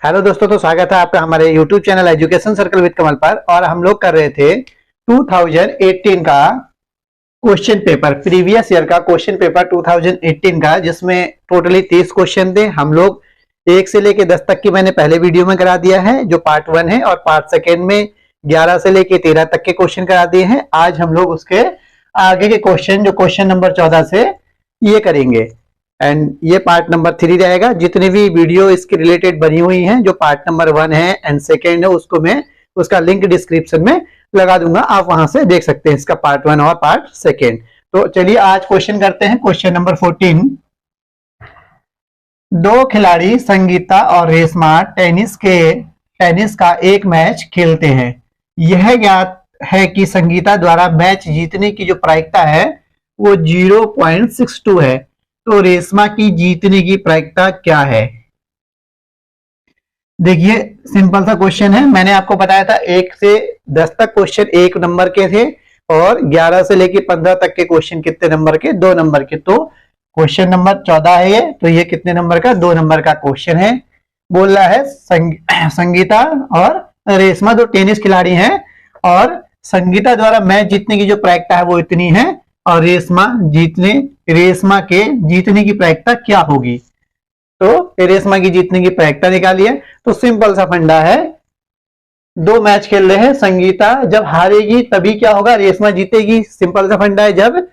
Hello दोस्तों, तो स्वागत है आपका हमारे YouTube channel education circle with Kamal पर। और हम लोग कर रहे थे 2018 का क्वेश्चन पेपर, प्रीवियस ईयर का क्वेश्चन पेपर 2018 का, जिसमें टोटली 30 क्वेश्चन थे। हम लोग 1 से लेके 10 तक की मैंने पहले वीडियो में करा दिया है, जो पार्ट 1 है, और पार्ट सेकेंड में 11 से लेके 13 तक के क्वेश्चन करा दिए हैं। आज हम लोग उसके आगे के क्वेश्चन, जो क्वेश्चन नंबर 14 से, ये करेंगे। एंड ये पार्ट नंबर 3 रहेगा। जितनी भी वीडियो इसके रिलेटेड बनी हुई हैं, जो पार्ट नंबर 1 है एंड सेकेंड है, उसको मैं उसका लिंक डिस्क्रिप्शन में लगा दूंगा, आप वहां से देख सकते हैं इसका पार्ट 1 और पार्ट सेकेंड। तो चलिए आज क्वेश्चन करते हैं। Question number 14। दो खिलाड़ी संगीता और रेशमा टेनिस का एक मैच खेलते हैं। यह ज्ञात है कि संगीता द्वारा मैच जीतने की जो प्रायिकता है वो 0.62 है, तो रेशमा की जीतने की प्रायिकता क्या है? देखिए, सिंपल सा क्वेश्चन है। मैंने आपको बताया था 1 से 10 तक क्वेश्चन 1 नंबर के थे, और 11 से लेके 15 तक के क्वेश्चन कितने नंबर के? 2 नंबर के। तो क्वेश्चन नंबर 14 है ये, तो ये कितने नंबर का? 2 नंबर का क्वेश्चन है। बोल रहा है संगीता और रेशमा दो टेनिस खिलाड़ी हैं, और संगीता द्वारा मैच जीतने की जो प्रायिकता है वो इतनी है, और रेशमा के जीतने की प्रायिकता क्या होगी? तो रेशमा की जीतने की प्रायिकता निकालिए। तो सिंपल सा फंडा है, 2 मैच खेल रहे हैं, संगीता जब हारेगी तभी क्या होगा? रेशमा जीतेगी। सिंपल सा फंडा है, जब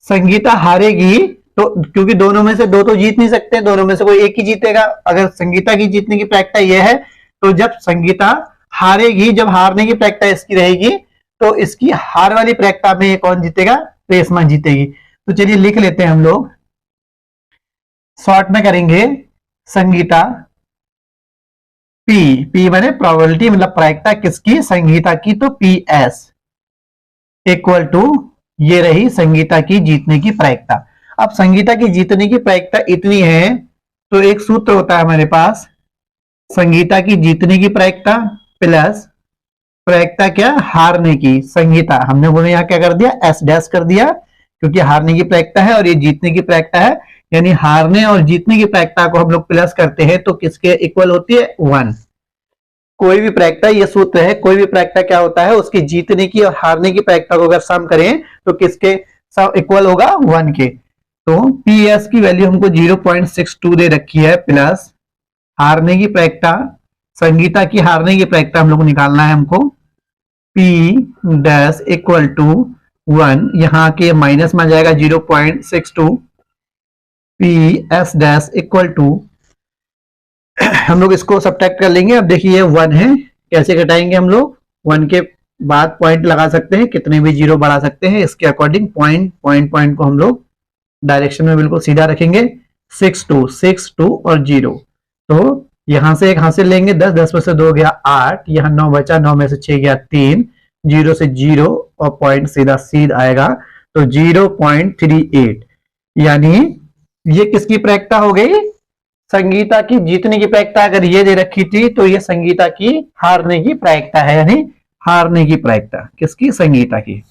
संगीता हारेगी तो, क्योंकि दोनों में से 2 तो जीत नहीं सकते, दोनों में से कोई एक ही जीतेगा। अगर संगीता की जीतने की प्रायिकता यह है, तो जब संगीता हारेगी, जब हारने की प्रायिकता इसकी रहेगी, तो इसकी हार वाली प्रायिकता में कौन जीतेगा? रेशमा जीतेगी। तो चलिए लिख लेते हैं हम लोग, शॉर्ट में करेंगे। संगीता पी माने प्रोबेबिलिटी, मतलब प्रायिकता किसकी? संगीता की। तो PS इक्वल टू, ये रही संगीता की जीतने की प्रायिकता। अब संगीता की जीतने की प्रायिकता इतनी है, तो एक सूत्र होता है हमारे पास, संगीता की जीतने की प्रायिकता प्लस प्रायिकता क्या? हारने की। संगीता हमने बोले यहाँ क्या कर दिया? S' कर दिया, क्योंकि हारने की प्रायिकता है और ये जीतने की प्रायिकता है, यानी हारने और जीतने की प्रायिकता को हम लोग प्लस करते हैं तो किसके इक्वल होती है? 1। कोई भी प्रायिकता, ये सूत्र है, कोई भी प्रायिकता क्या होता है? उसकी जीतने की और हारने की प्रायिकता को अगर सम करें तो किसके इक्वल होगा? 1 के। तो PS की वैल्यू हमको 0.62 दे रखी है, प्लस हारने की प्रायिकता, संगीता की हारने की प्रायिकता हम लोग निकालना है हमको, P' इक्वल टू 1, यहाँ के माइनस में आ जाएगा 0.62, PS' इक्वल टू, हम लोग इसको सब्ट्रैक्ट कर लेंगे। अब देखिए ये 1 है, कैसे घटाएंगे हम लोग? 1 के बाद पॉइंट लगा सकते हैं, कितने भी जीरो बढ़ा सकते हैं, इसके अकॉर्डिंग पॉइंट को हम लोग डायरेक्शन में बिल्कुल सीधा रखेंगे। 6 और 0, तो यहां से एक हासिल लेंगे, 10 में से 2 गया 8, यहाँ 9 बचा, 9 में से 6 गया 3, 0 से 0 और पॉइंट सीधा आएगा, तो 0.38। यानी ये किसकी प्रायिकता हो गई? संगीता की जीतने की प्रायिकता अगर ये दे रखी थी, तो ये संगीता की हारने की प्रायिकता है, यानी हारने की प्रायिकता किसकी? संगीता की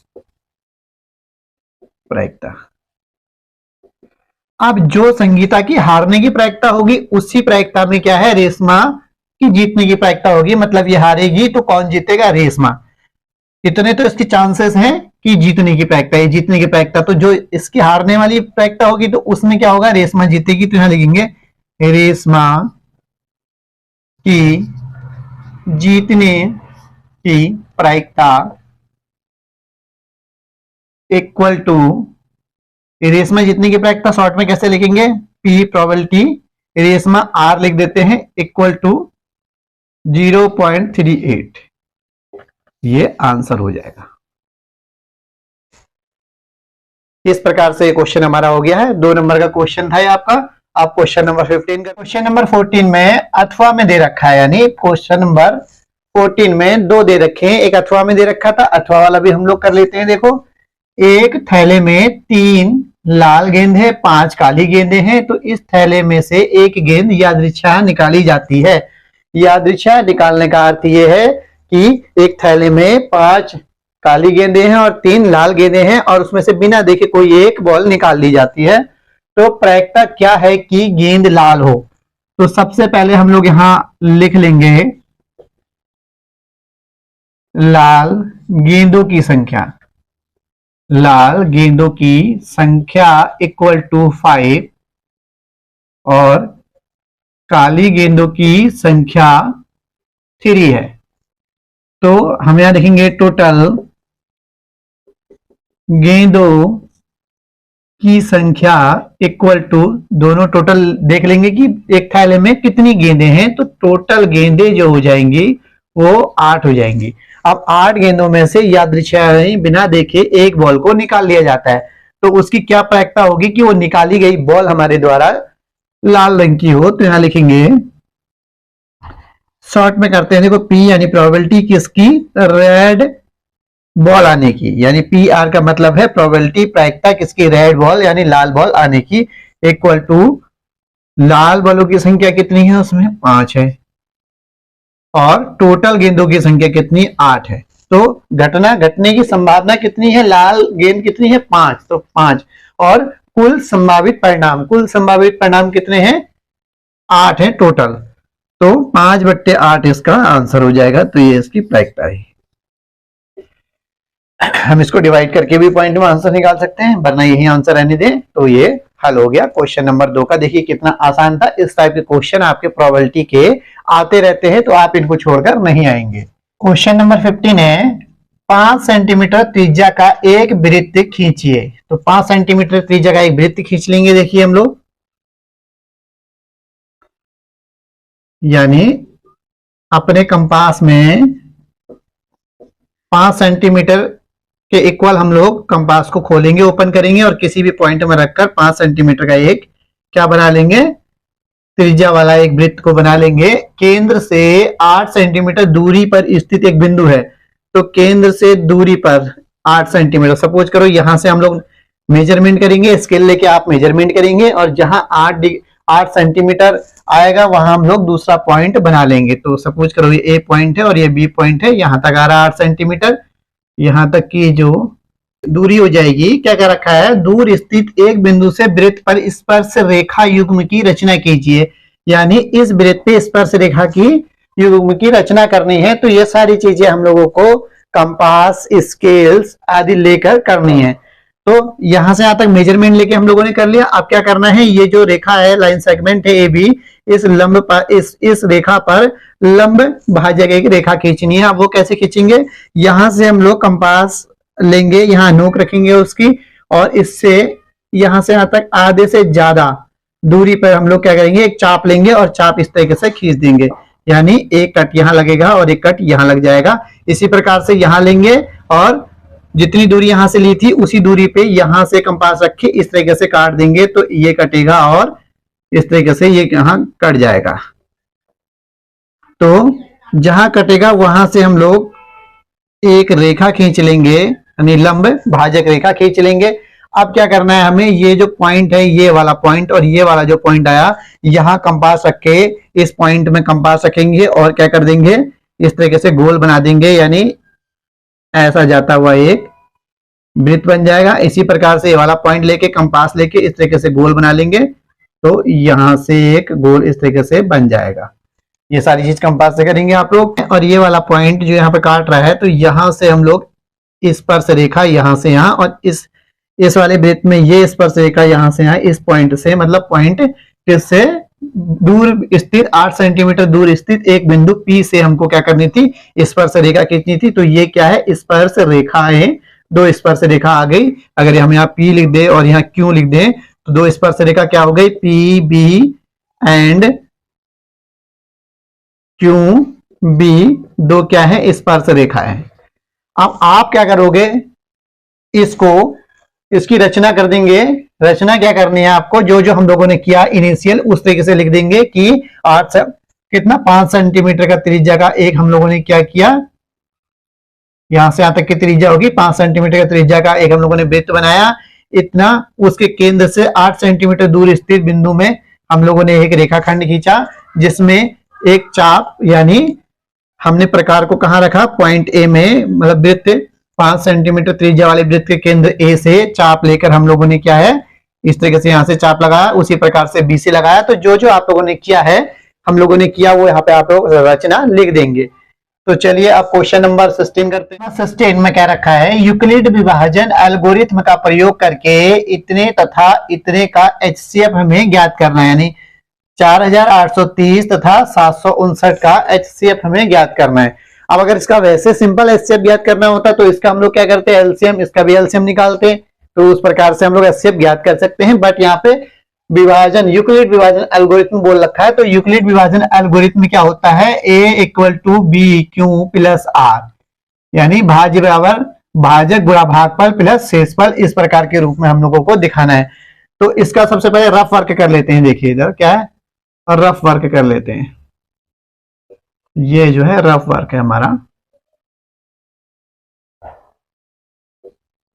प्रायिकता। अब जो संगीता की हारने की प्रायिकता होगी, उसी प्रायिकता में क्या है? रेशमा की जीतने की प्रायिकता होगी। मतलब ये हारेगी तो कौन जीतेगा? रेशमा। इतने तो इसके चांसेस हैं कि जीतने की प्रायिकता, ये जीतने की प्रायिकता। तो जो इसकी हारने वाली प्रायिकता होगी, तो उसमें क्या होगा? रेशमा जीतेगी। तो यहां लिखेंगे रेशमा की जीतने की प्रायिकता इक्वल टू, रेशमा जीतने की प्रायिकता शॉर्ट में कैसे लिखेंगे? P प्रोबेबिलिटी, रेशमा R लिख देते हैं, इक्वल टू 0.38। ये आंसर हो जाएगा। इस प्रकार से क्वेश्चन हमारा हो गया है। 2 नंबर का क्वेश्चन था आपका। आप क्वेश्चन नंबर 15 का, क्वेश्चन नंबर 14 में अथवा में दे रखा है, यानी क्वेश्चन नंबर 14 में 2 दे रखे हैं, एक अथवा में दे रखा था, अथवा वाला भी हम लोग कर लेते हैं। देखो, एक थैले में 3 लाल गेंद है, 5 काली गेंदें हैं, तो इस थैले में से एक गेंद यादृच्छा निकाली जाती है। यादृच्छा निकालने का अर्थ यह है कि एक थैले में 5 काली गेंदें हैं और 3 लाल गेंदें हैं, और उसमें से बिना देखे कोई एक बॉल निकाल ली जाती है। तो प्रायिकता क्या है कि गेंद लाल हो? तो सबसे पहले हम लोग यहां लिख लेंगे लाल गेंदों की संख्या, लाल गेंदों की संख्या इक्वल टू 5 और काली गेंदों की संख्या 3 है। तो हम यहां लिखेंगे टोटल गेंदों की संख्या इक्वल टू, दोनों टोटल देख लेंगे कि एक थैले में कितनी गेंदें हैं, तो टोटल गेंदें जो हो जाएंगी वो 8 हो जाएंगी। अब 8 गेंदों में से यादृच्छिक बिना देखे एक बॉल को निकाल लिया जाता है, तो उसकी क्या प्रायिकता होगी कि वो निकाली गई बॉल हमारे द्वारा लाल रंग की हो। तो यहां लिखेंगे, शॉर्ट में करते हैं, देखो पी यानी प्रोबेबिलिटी किसकी, रेड बॉल आने की, यानी पी आर का मतलब है प्रोबेबिलिटी, प्रायिकता किसकी, रेड बॉल यानी लाल बॉल आने की, इक्वल टू लाल बॉलों की संख्या कितनी है, उसमें 5 है और टोटल गेंदों की संख्या कितनी, 8 है। तो घटना घटने की संभावना कितनी है, लाल गेंद कितनी है, 5, तो 5, और कुल संभावित परिणाम, कुल संभावित परिणाम कितने हैं, 8 है टोटल। तो 5/8 इसका आंसर हो जाएगा। तो ये इसकी प्रायिकता है। हम इसको डिवाइड करके भी पॉइंट में आंसर निकाल सकते हैं, वरना यही आंसर रहने दें। तो ये हल हो गया क्वेश्चन नंबर 2 का। देखिए कितना आसान था। इस टाइप के क्वेश्चन आपके प्रोबेबिलिटी के आते रहते हैं, तो आप इनको छोड़कर नहीं आएंगे। क्वेश्चन नंबर 15 है, 5 सेंटीमीटर त्रिज्या का एक वृत्त खींचिए। तो 5 सेंटीमीटर त्रिज्या का एक वृत्त खींच लेंगे। देखिए हम लोग, यानी अपने कंपास में 5 सेंटीमीटर के इक्वल हम लोग कंपास को खोलेंगे, ओपन करेंगे और किसी भी पॉइंट में रखकर 5 सेंटीमीटर का एक क्या बना लेंगे, त्रिज्या वाला एक वृत्त को बना लेंगे। केंद्र से 8 सेंटीमीटर दूरी पर स्थित एक बिंदु है। तो केंद्र से दूरी पर 8 सेंटीमीटर, सपोज करो यहां से हम लोग मेजरमेंट करेंगे, स्केल लेके आप मेजरमेंट करेंगे और जहां 8 सेंटीमीटर आएगा वहां हम लोग दूसरा पॉइंट बना लेंगे। तो सपोज करो ये ए पॉइंट है और ये बी पॉइंट है, यहां तक आ रहा 8 सेंटीमीटर, यहां तक की जो दूरी हो जाएगी, क्या क्या रखा है, दूर स्थित एक बिंदु से वृत्त पर स्पर्श रेखा युग्म की रचना कीजिए। यानी इस वृत्त पे स्पर्श रेखा की युग्म की रचना करनी है। तो ये सारी चीजें हम लोगों को कंपास, स्केल्स आदि लेकर करनी है। तो यहां से यहां तक मेजरमेंट लेके हम लोगों ने कर लिया। अब क्या करना है, ये जो रेखा है, लाइन सेगमेंट है ए बी, इस लंब पर, इस रेखा पर लंब भाजक एक रेखा खींचनी है। अब वो कैसे खींचेंगे, यहां से हम लोग कंपास लेंगे, यहां नोक रखेंगे उसकी, और इससे यहां से यहां तक आधे से ज्यादा दूरी पर हम लोग क्या करेंगे, एक चाप लेंगे और चाप इस तरीके से खींच देंगे। यानी एक कट यहां लगेगा और एक कट यहां लग जाएगा। इसी प्रकार से यहां लेंगे और जितनी दूरी यहां से ली थी उसी दूरी पे यहां से कंपास रख के इस तरीके से काट देंगे, तो ये कटेगा और इस तरीके से ये यहां कट जाएगा। तो जहां कटेगा वहां से हम लोग एक रेखा खींच लेंगे, यानी लंब भाजक रेखा खींच लेंगे। अब क्या करना है हमें, ये जो पॉइंट है, ये वाला पॉइंट और ये वाला जो पॉइंट आया, यहां कंपास रख के इस पॉइंट में कंपास रखेंगे और क्या कर देंगे, इस तरीके से गोल बना देंगे, यानी ऐसा जाता हुआ एक वृत्त बन जाएगा। इसी प्रकार से ये वाला पॉइंट लेके कंपास लेके इस तरीके से गोल बना लेंगे, तो यहां से एक गोल इस तरीके से बन जाएगा। ये सारी चीज कंपास से करेंगे आप लोग। और ये वाला पॉइंट जो यहाँ पे काट रहा है, तो यहां से हम लोग स्पर्श रेखा यहां से यहां, और इस वाले वृत्त में ये स्पर्श रेखा यहां से यहां, इस पॉइंट से, मतलब पॉइंट किससे दूर स्थित 8 सेंटीमीटर दूर स्थित एक बिंदु P से हमको क्या करनी थी, स्पर्श रेखा खींचनी थी। तो ये क्या है, स्पर्श रेखा है, 2 स्पर्श रेखा आ गई। अगर हम यहाँ P लिख दे और यहाँ Q लिख दे, तो 2 स्पर्श रेखा क्या हो गई, PB एंड QB, 2 क्या है, स्पर्श रेखा है। अब आप क्या करोगे, इसकी रचना कर देंगे। रचना क्या करनी है आपको, जो जो हम लोगों ने किया इनिशियल उस तरीके से लिख देंगे कि 5 सेंटीमीटर का त्रिज्या का एक हम लोगों ने क्या किया, यहां से यहां तक की त्रिज्या होगी 5 सेंटीमीटर का त्रिज्या का एक हम लोगों ने वृत्त बनाया। इतना उसके केंद्र से 8 सेंटीमीटर दूर स्थित बिंदु में हम लोगों ने एक रेखाखंड खींचा, जिसमें एक चाप, यानी हमने प्रकार को कहां रखा, पॉइंट ए में, मतलब वृत्त 5 सेंटीमीटर त्रिज्या वाले वृत्त के केंद्र ए से चाप लेकर हम लोगों ने क्या है, इस तरीके से यहाँ से चाप लगाया, उसी प्रकार से BC लगाया। तो जो जो आप लोगों ने किया है, हम लोगों ने किया, वो यहाँ पे आप लोग रचना लिख देंगे। तो चलिए अब क्वेश्चन नंबर 16 करते हैं। 16 में क्या रखा है, यूक्लिड विभाजन एल्गोरिथ्म का प्रयोग करके इतने तथा इतने का HCF हमें ज्ञात करना है, यानी 4830 तथा 759 का HCF हमें ज्ञात करना है। अब अगर इसका वैसे सिंपल HCF ज्ञात करना होता तो इसका हम लोग क्या करते हैं, LCM, इसका भी LCM निकालते, तो उस प्रकार से हम लोग HCF ज्ञात कर सकते हैं। बट यहाँ पे विभाजन, यूक्लिड विभाजन एल्गोरिथम बोल रखा है, तो यूक्लिड विभाजन एल्गोरिथम में क्या होता है, A = BQ + R, यानी भाज्य बराबर भाजक गुणा भागफल प्लस शेषफल, इस प्रकार के रूप में हम लोगों को दिखाना है। तो इसका सबसे पहले रफ वर्क कर लेते हैं। देखिए इधर क्या है, रफ वर्क कर लेते हैं। ये जो है रफ वर्क है हमारा।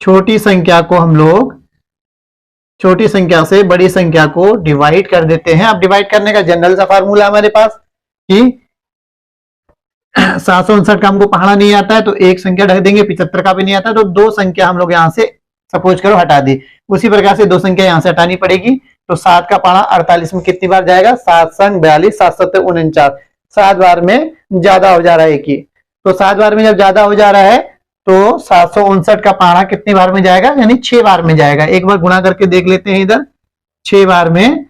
छोटी संख्या को हम लोग छोटी संख्या से बड़ी संख्या को डिवाइड कर देते हैं। अब डिवाइड करने का जनरल सा फार्मूला हमारे पास कि 759 का हमको पढ़ना नहीं आता है तो एक संख्या ढक देंगे, 75 का भी नहीं आता तो दो संख्या हम लोग यहां से सपोज करो हटा दी, उसी प्रकार से दो संख्या यहां से हटानी पड़ेगी। तो 7 का पढ़ा 48 में कितनी बार जाएगा, 7 संग 42, 7 7 49, 7 बार में ज्यादा हो जा रहा है एक ही। तो 7 बार में जब ज्यादा हो जा रहा है तो 759 का पारा कितनी बार में जाएगा, यानी 6 बार में जाएगा। एक बार गुणा करके देख लेते हैं इधर, 6 बार में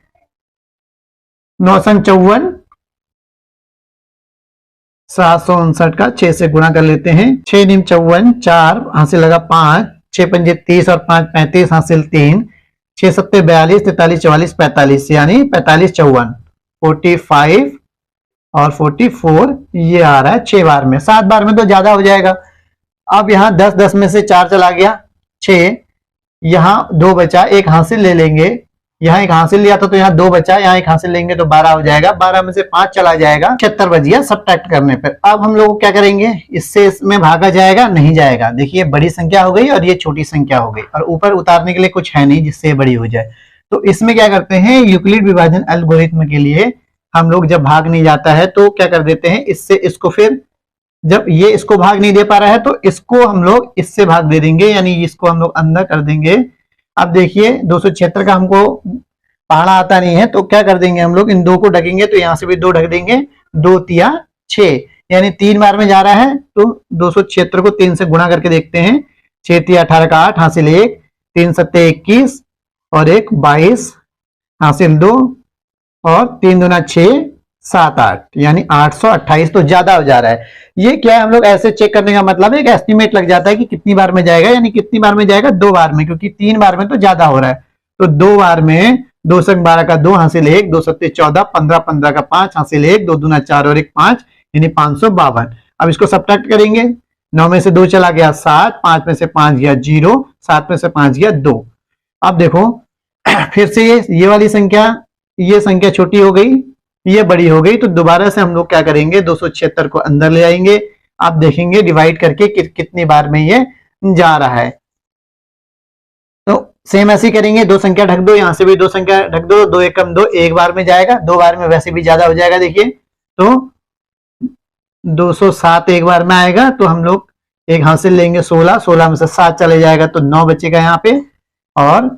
9 संग 54, 759 का 6 से गुणा कर लेते हैं। 6 निम 54, 4 हासिल लगा 5, 6 पंजे 30 और 5 35 हासिल 3, 6 सत्ते 42, 43 44 45, यानी 45 54, 45 और 44 ये आ रहा है 6 बार में। 7 बार में तो ज्यादा हो जाएगा। अब यहाँ 10 10 में से 4 चला गया 6, यहाँ 2 बचा, एक हासिल ले लेंगे, यहाँ एक हासिल लिया था तो यहाँ 2 बचा, यहाँ एक हासिल लेंगे तो 12 हो जाएगा, 12 में से 5 चला जाएगा, 76 बच गया सब्ट्रैक्ट करने पर। अब हम लोग क्या करेंगे, इससे इसमें भागा जाएगा, नहीं जाएगा। देखिए बड़ी संख्या हो गई और ये छोटी संख्या हो गई और ऊपर उतारने के लिए कुछ है नहीं जिससे बड़ी हो जाए। तो इसमें क्या करते हैं, यूक्लिड विभाजन एल्गोरिथ्म के लिए हम लोग जब भाग नहीं जाता है तो क्या कर देते हैं, इससे इसको, फिर जब ये इसको भाग नहीं दे पा रहा है तो इसको हम लोग इससे भाग दे देंगे, यानी इसको हम लोग अंदर कर देंगे। अब देखिए 276 का हमको पढ़ना आता नहीं है तो क्या कर देंगे हम लोग, इन 2 को ढकेंगे तो यहां से भी 2 ढक देंगे, 2 तिया 6, यानी 3 बार में जा रहा है। तो 276 को 3 से गुणा करके देखते हैं, 6 तिया 18 का 8 हासिल 1, 3 सत्ते 21 और 1 22 हासिल 2 और 3 दूना 6 7 8, यानी 828, तो ज्यादा हो जा रहा है। ये क्या है, हम लोग ऐसे चेक करने का मतलब है एक एस्टिमेट लग जाता है कि कितनी बार में जाएगा, यानी कितनी बार में जाएगा, 2 बार में, क्योंकि 3 बार में तो ज्यादा हो रहा है। तो 2 बार में 2 संग 12 का 2 हासिल 1, 2 सत्ते 14, 15 15 का 5 हासिल 1, 2 दूना 4 और 1 5, यानी 552। अब इसको सब्ट्रैक्ट करेंगे, 9 में से 2 चला गया 7, 5 में से 5 गया 0, 7 में से 5 गया 2। अब देखो फिर से ये वाली संख्या, ये संख्या छोटी हो गई, ये बड़ी हो गई, तो दोबारा से हम लोग क्या करेंगे, 276 को अंदर ले आएंगे। आप देखेंगे डिवाइड करके कितनी बार में ये जा रहा है। तो सेम ऐसे ही करेंगे, 2 संख्या ढक दो, यहां से भी 2 संख्या ढक दो, 2 1 कम 2, 1 बार में जाएगा, 2 बार में वैसे भी ज्यादा हो जाएगा। देखिए तो 207 एक बार में आएगा, तो हम लोग एक हासिल लेंगे 16, 16 में से 7 चले जाएगा तो 9 बचेगा यहाँ पे, और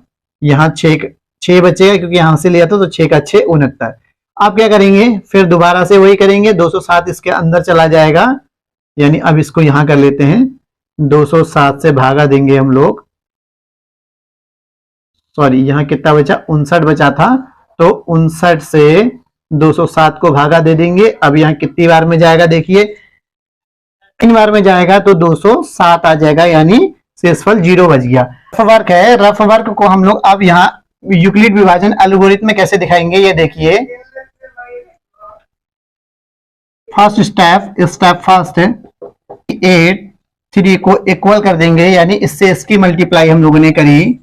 यहाँ 6 बचेगा क्योंकि यहां से लिया था, तो 6 का 6 69। अब क्या करेंगे, फिर दोबारा से वही करेंगे, 207 इसके अंदर चला जाएगा, यानी अब इसको यहां कर लेते हैं, 207 से भागा देंगे हम लोग, सॉरी यहाँ कितना बचा, 59 बचा था, तो 59 से 207 को भागा दे देंगे। अब यहाँ कितनी बार में जाएगा, देखिए 3 बार में जाएगा तो 207 आ जाएगा, यानी शेषफल 0 बच गया। रफ वर्क है, रफ वर्क को हम लोग अब यहाँ यूक्लिड विभाजन एल्गोरिथम में कैसे दिखाएंगे, ये देखिए। फर्स्ट स्टेप फर्स्ट 8 3 को इक्वल कर देंगे, यानी इससे इसकी मल्टीप्लाई हम लोगों ने करी,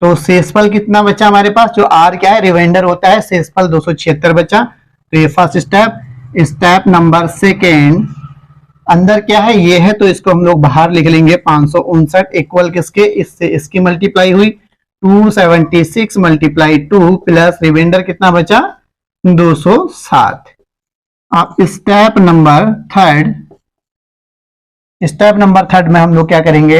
तो शेषफल कितना बचा हमारे पास, जो आर क्या है रिमाइंडर होता है, शेषफल 276 बचा। तो ये फर्स्ट स्टेप नंबर सेकेंड, अंदर क्या है ये है, तो इसको हम लोग बाहर लिख लेंगे, 559 इक्वल किसके, इससे इसकी मल्टीप्लाई हुई, 276 मल्टीप्लाई 2 प्लस रिमाइंडर कितना बचा 207। अब स्टेप नंबर थर्ड में हम लोग क्या करेंगे,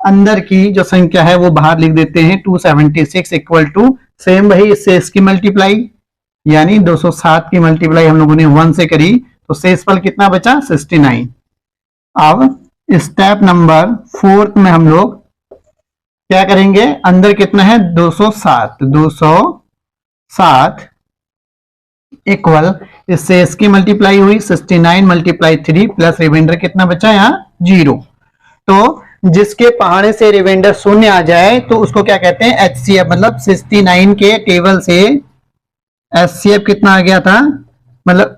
अंदर की जो संख्या है वो बाहर लिख देते हैं 276 इक्वल टू सेम वही इससे इसकी मल्टीप्लाई, यानी 207 की मल्टीप्लाई हम लोगों ने 1 से करी तो शेषफल कितना बचा 69। अब स्टेप नंबर 4 में हम लोग क्या करेंगे, अंदर कितना है 207 इक्वल इससे इसकी मल्टीप्लाई हुई 69 मल्टीप्लाई 3 प्लस रिमाइंडर कितना बचा यहाँ 0। तो जिसके पहाड़े से रिमाइंडर शून्य आ जाए तो उसको क्या कहते हैं एचसीएफ, मतलब 69 के टेबल से एचसीएफ कितना आ गया था, मतलब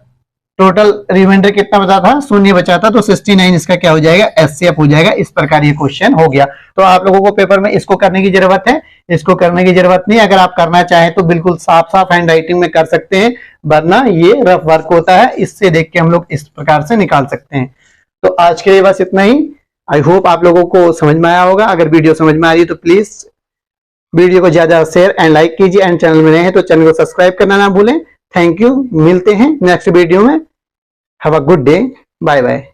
टोटल रिमाइंडर कितना बचा था शून्य बचा था, तो 69 इसका क्या हो जाएगा एचसीएफ हो जाएगा। इस प्रकार ये क्वेश्चन हो गया। तो आप लोगों को पेपर में इसको करने की जरूरत है, इसको करने की जरूरत नहीं। अगर आप करना चाहें तो बिल्कुल साफ साफ हैंड राइटिंग में कर सकते हैं, वरना ये रफ वर्क होता है, इससे देख के हम लोग इस प्रकार से निकाल सकते हैं। तो आज के लिए बस इतना ही। आई होप आप लोगों को समझ में आया होगा। अगर वीडियो समझ में आ रही है तो प्लीज वीडियो को ज्यादा शेयर एंड लाइक कीजिए, एंड चैनल में नए हैं तो चैनल को सब्सक्राइब करना ना भूलें। थैंक यू, मिलते हैं नेक्स्ट वीडियो में। Have a good day, bye bye.